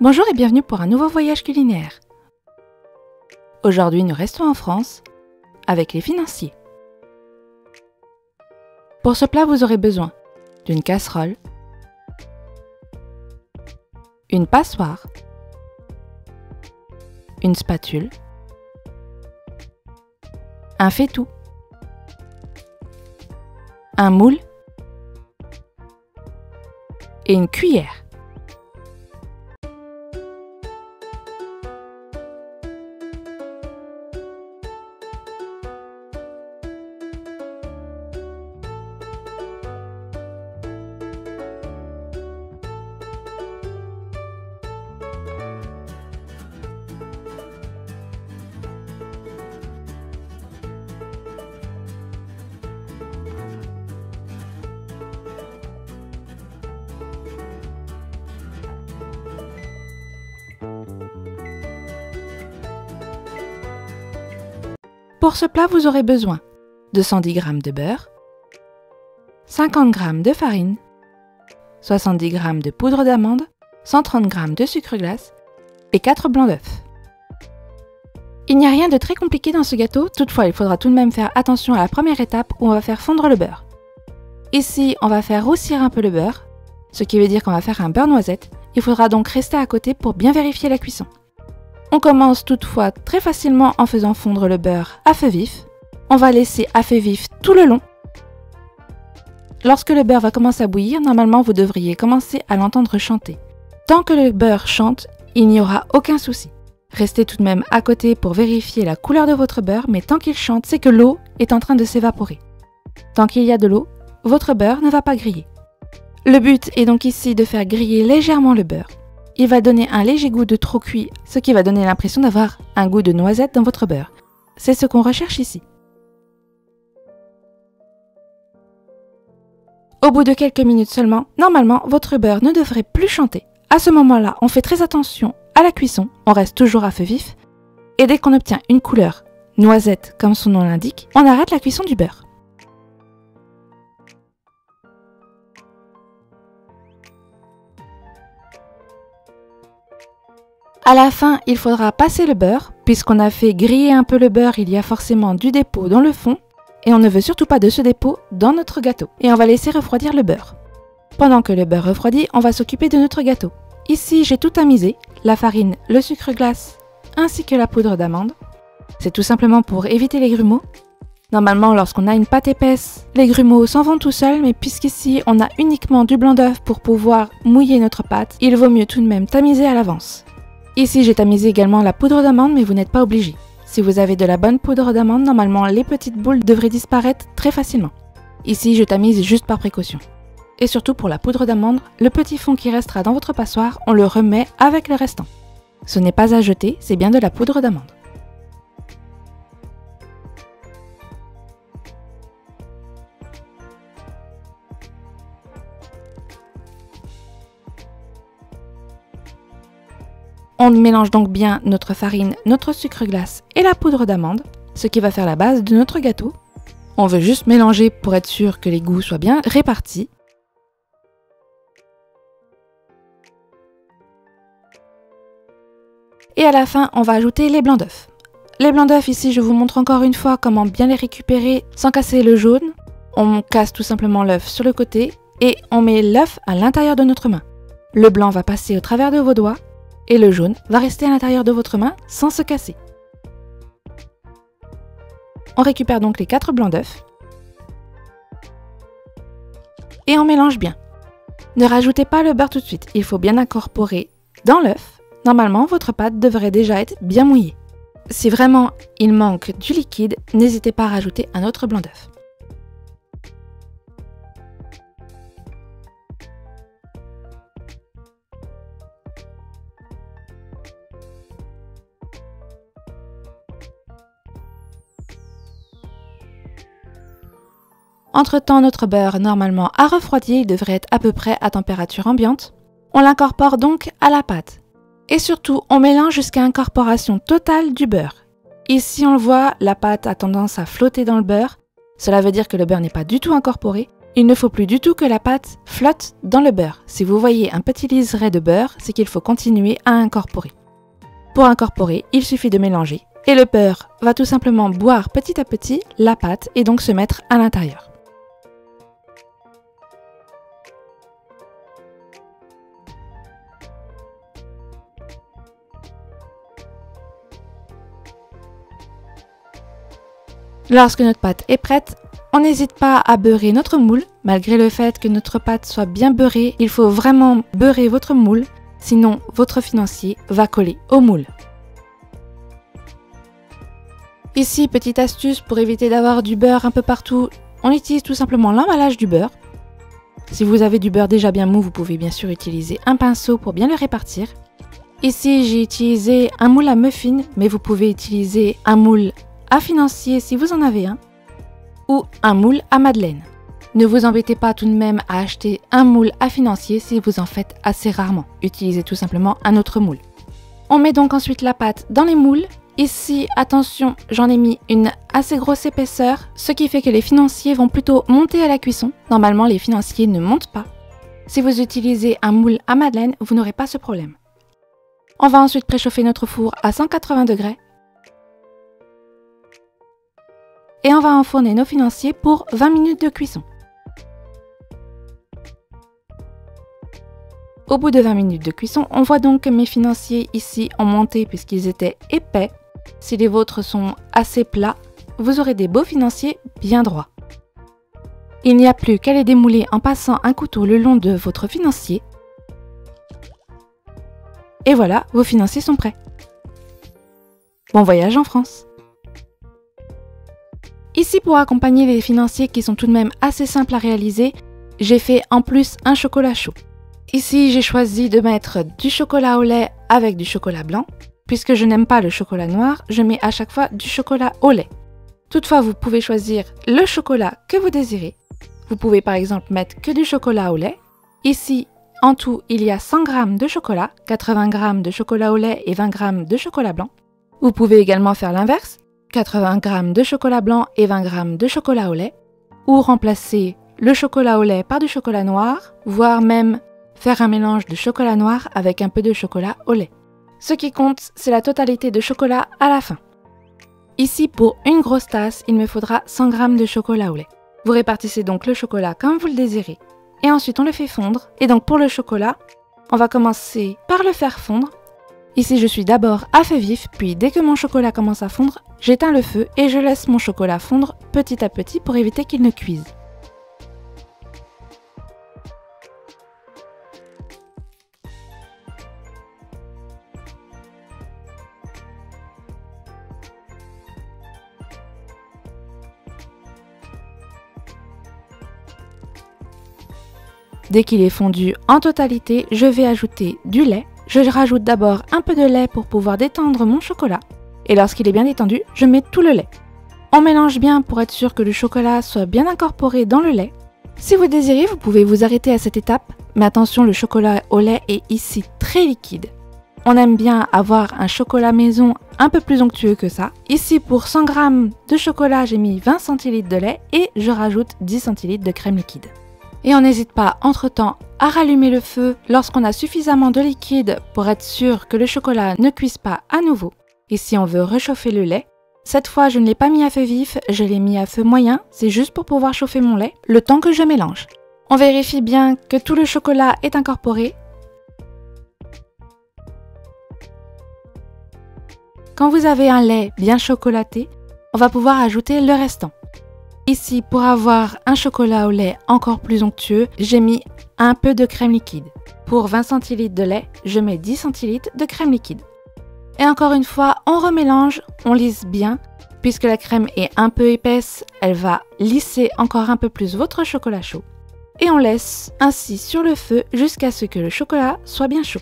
Bonjour et bienvenue pour un nouveau voyage culinaire. Aujourd'hui, nous restons en France avec les financiers. Pour ce plat, vous aurez besoin d'une casserole, une passoire, une spatule, un faitout, un moule et une cuillère. Pour ce plat, vous aurez besoin de 110 g de beurre, 50 g de farine, 70 g de poudre d'amande, 130 g de sucre glace et 4 blancs d'œufs. Il n'y a rien de très compliqué dans ce gâteau, toutefois il faudra tout de même faire attention à la première étape où on va faire fondre le beurre. Ici, on va faire roussir un peu le beurre, ce qui veut dire qu'on va faire un beurre noisette. Il faudra donc rester à côté pour bien vérifier la cuisson. On commence toutefois très facilement en faisant fondre le beurre à feu vif. On va laisser à feu vif tout le long. Lorsque le beurre va commencer à bouillir, normalement vous devriez commencer à l'entendre chanter. Tant que le beurre chante, il n'y aura aucun souci. Restez tout de même à côté pour vérifier la couleur de votre beurre, mais tant qu'il chante, c'est que l'eau est en train de s'évaporer. Tant qu'il y a de l'eau, votre beurre ne va pas griller. Le but est donc ici de faire griller légèrement le beurre. Il va donner un léger goût de trop cuit, ce qui va donner l'impression d'avoir un goût de noisette dans votre beurre. C'est ce qu'on recherche ici. Au bout de quelques minutes seulement, normalement, votre beurre ne devrait plus chanter. À ce moment-là, on fait très attention à la cuisson, on reste toujours à feu vif, et dès qu'on obtient une couleur noisette, comme son nom l'indique, on arrête la cuisson du beurre. À la fin, il faudra passer le beurre. Puisqu'on a fait griller un peu le beurre, il y a forcément du dépôt dans le fond. Et on ne veut surtout pas de ce dépôt dans notre gâteau. Et on va laisser refroidir le beurre. Pendant que le beurre refroidit, on va s'occuper de notre gâteau. Ici, j'ai tout tamisé, la farine, le sucre glace, ainsi que la poudre d'amande. C'est tout simplement pour éviter les grumeaux. Normalement, lorsqu'on a une pâte épaisse, les grumeaux s'en vont tout seuls, mais puisqu'ici, on a uniquement du blanc d'œuf pour pouvoir mouiller notre pâte, il vaut mieux tout de même tamiser à l'avance. Ici, j'ai tamisé également la poudre d'amande, mais vous n'êtes pas obligé. Si vous avez de la bonne poudre d'amande, normalement, les petites boules devraient disparaître très facilement. Ici, je tamise juste par précaution. Et surtout pour la poudre d'amande, le petit fond qui restera dans votre passoire, on le remet avec le restant. Ce n'est pas à jeter, c'est bien de la poudre d'amande. On mélange donc bien notre farine, notre sucre glace et la poudre d'amande, ce qui va faire la base de notre gâteau. On veut juste mélanger pour être sûr que les goûts soient bien répartis. Et à la fin, on va ajouter les blancs d'œufs. Les blancs d'œufs, ici, je vous montre encore une fois comment bien les récupérer sans casser le jaune. On casse tout simplement l'œuf sur le côté et on met l'œuf à l'intérieur de notre main. Le blanc va passer au travers de vos doigts. Et le jaune va rester à l'intérieur de votre main sans se casser. On récupère donc les 4 blancs d'œufs. Et on mélange bien. Ne rajoutez pas le beurre tout de suite, il faut bien incorporer dans l'œuf. Normalement, votre pâte devrait déjà être bien mouillée. Si vraiment il manque du liquide, n'hésitez pas à rajouter un autre blanc d'œuf. Entre-temps, notre beurre, normalement à refroidir, il devrait être à peu près à température ambiante. On l'incorpore donc à la pâte. Et surtout, on mélange jusqu'à incorporation totale du beurre. Ici, on le voit, la pâte a tendance à flotter dans le beurre. Cela veut dire que le beurre n'est pas du tout incorporé. Il ne faut plus du tout que la pâte flotte dans le beurre. Si vous voyez un petit liseré de beurre, c'est qu'il faut continuer à incorporer. Pour incorporer, il suffit de mélanger et le beurre va tout simplement boire petit à petit la pâte et donc se mettre à l'intérieur. Lorsque notre pâte est prête, on n'hésite pas à beurrer notre moule. Malgré le fait que notre pâte soit bien beurrée, il faut vraiment beurrer votre moule, sinon votre financier va coller au moule. Ici, petite astuce pour éviter d'avoir du beurre un peu partout, on utilise tout simplement l'emballage du beurre. Si vous avez du beurre déjà bien mou, vous pouvez bien sûr utiliser un pinceau pour bien le répartir. Ici, j'ai utilisé un moule à muffins, mais vous pouvez utiliser un moule à financier si vous en avez un, ou un moule à madeleine. Ne vous embêtez pas tout de même à acheter un moule à financier si vous en faites assez rarement. Utilisez tout simplement un autre moule. On met donc ensuite la pâte dans les moules. Ici, attention, j'en ai mis une assez grosse épaisseur, ce qui fait que les financiers vont plutôt monter à la cuisson. Normalement, les financiers ne montent pas. Si vous utilisez un moule à madeleine, vous n'aurez pas ce problème. On va ensuite préchauffer notre four à 180 degrés. Et on va enfourner nos financiers pour 20 minutes de cuisson. Au bout de 20 minutes de cuisson, on voit donc que mes financiers ici ont monté puisqu'ils étaient épais. Si les vôtres sont assez plats, vous aurez des beaux financiers bien droits. Il n'y a plus qu'à les démouler en passant un couteau le long de votre financier. Et voilà, vos financiers sont prêts. Bon voyage en France! Ici, pour accompagner les financiers qui sont tout de même assez simples à réaliser, j'ai fait en plus un chocolat chaud. Ici, j'ai choisi de mettre du chocolat au lait avec du chocolat blanc. Puisque je n'aime pas le chocolat noir, je mets à chaque fois du chocolat au lait. Toutefois, vous pouvez choisir le chocolat que vous désirez. Vous pouvez par exemple mettre que du chocolat au lait. Ici, en tout, il y a 100 g de chocolat, 80 g de chocolat au lait et 20 g de chocolat blanc. Vous pouvez également faire l'inverse. 80 g de chocolat blanc et 20 g de chocolat au lait, ou remplacer le chocolat au lait par du chocolat noir, voire même faire un mélange de chocolat noir avec un peu de chocolat au lait. Ce qui compte, c'est la totalité de chocolat à la fin. Ici, pour une grosse tasse, il me faudra 100 g de chocolat au lait. Vous répartissez donc le chocolat comme vous le désirez, et ensuite on le fait fondre. Et donc pour le chocolat, on va commencer par le faire fondre. Ici, je suis d'abord à feu vif, puis dès que mon chocolat commence à fondre, j'éteins le feu et je laisse mon chocolat fondre petit à petit pour éviter qu'il ne cuise. Dès qu'il est fondu en totalité, je vais ajouter du lait. Je rajoute d'abord un peu de lait pour pouvoir détendre mon chocolat. Et lorsqu'il est bien détendu, je mets tout le lait. On mélange bien pour être sûr que le chocolat soit bien incorporé dans le lait. Si vous désirez, vous pouvez vous arrêter à cette étape, mais attention, le chocolat au lait est ici très liquide. On aime bien avoir un chocolat maison un peu plus onctueux que ça. Ici, pour 100 g de chocolat, j'ai mis 20 centilitres de lait et je rajoute 10 centilitres de crème liquide. Et on n'hésite pas entre-temps à rallumer le feu lorsqu'on a suffisamment de liquide pour être sûr que le chocolat ne cuise pas à nouveau. Et si on veut réchauffer le lait, cette fois je ne l'ai pas mis à feu vif, je l'ai mis à feu moyen, c'est juste pour pouvoir chauffer mon lait le temps que je mélange. On vérifie bien que tout le chocolat est incorporé. Quand vous avez un lait bien chocolaté, on va pouvoir ajouter le restant. Ici, pour avoir un chocolat au lait encore plus onctueux, j'ai mis un peu de crème liquide. Pour 20 centilitres de lait, je mets 10 centilitres de crème liquide. Et encore une fois, on remélange, on lisse bien. Puisque la crème est un peu épaisse, elle va lisser encore un peu plus votre chocolat chaud. Et on laisse ainsi sur le feu jusqu'à ce que le chocolat soit bien chaud.